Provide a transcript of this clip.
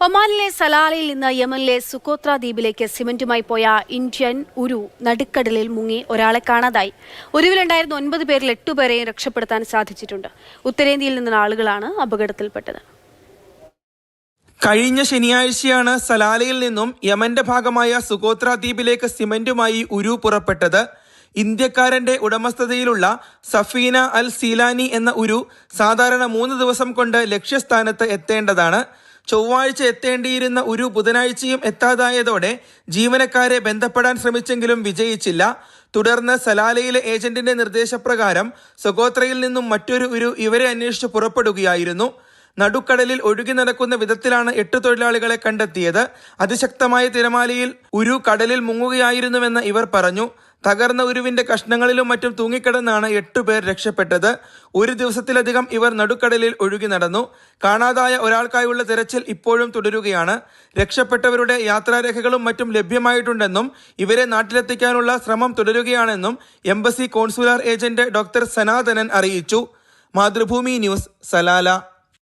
ഒമാനിലെ സലാലയിൽ നിന്ന് യമനിലെ സുക്കോത്ര ദ്വീപിലേക്ക് സിമന്റുമായി പോയ ഇന്ത്യൻ ഉരു നടുക്കടലിൽ മുങ്ങി ഒരാളെ കാണാതായി. ഉരുവിലുണ്ടായിരുന്ന 9 പേരിൽ 8 പേരെയും രക്ഷപ്പെടുത്താൻ സാധിച്ചിട്ടുണ്ട്. ഉത്തരേന്ത്യയിൽ നിന്നുള്ള ആളുകളാണ് അപകടത്തിൽപ്പെട്ടത്. കഴിഞ്ഞ ശനിയാഴ്ചയാണ് സലാലയിൽ നിന്നും യമന്റെ ഭാഗമായ സുക്കോത്ര ദ്വീപിലേക്ക് സിമന്റുമായി ഉരു പുറപ്പെട്ടത്. ഇന്ത്യക്കാരന്റെ ഉടമസ്ഥതയിലുള്ള സഫീന അൽ സീലാനി എന്ന ഉരു സാധാരണ 3 ദിവസം കൊണ്ട് ലക്ഷ്യസ്ഥാനത്ത് എത്തേണ്ടതാണ്. ചൊവ്വാഴ്ച എത്തേണ്ടിയിരുന്ന ഉരു ബുധനാഴ്ചയും എത്താതായതോടെ ജീവനക്കാരെ ബന്ധപ്പെടാൻ ശ്രമിച്ചെങ്കിലും വിജയിച്ചില്ല. തുടർന്ന് സലാലയിലെ ഏജന്റിന്റെ നിർദ്ദേശപ്രകാരം സുക്കോത്രയിൽ നിന്നും മറ്റൊരു ഉരു ഇവരെ അന്വേഷിച്ച് പുറപ്പെടുകയായിരുന്നു. നടുക്കടലിൽ ഒഴുകി നടക്കുന്ന വിധത്തിലാണ് 8 തൊഴിലാളികളെ കണ്ടെത്തിയത്. അതിശക്തമായ തിരമാലയിൽ ഉരു കടലിൽ മുങ്ങുകയായിരുന്നുവെന്ന് ഇവർ പറഞ്ഞു. തകർന്ന ഉരുവിന്റെ കഷ്ണങ്ങളിലും മറ്റും തൂങ്ങിക്കിടന്നാണ് 8 പേർ രക്ഷപ്പെട്ടത്. ഒരു ദിവസത്തിലധികം ഇവർ നടുക്കടലിൽ ഒഴുകി നടന്നു. കാണാതായ ഒരാൾക്കായുള്ള തിരച്ചിൽ ഇപ്പോഴും തുടരുകയാണ്. രക്ഷപ്പെട്ടവരുടെ യാത്രാരേഖകളും മറ്റും ലഭ്യമായിട്ടുണ്ടെന്നും ഇവരെ നാട്ടിലെത്തിക്കാനുള്ള ശ്രമം തുടരുകയാണെന്നും embassy consular agent doctor Sanathanan അറിയിച്ചു. Mathrubhumi news, Salalah.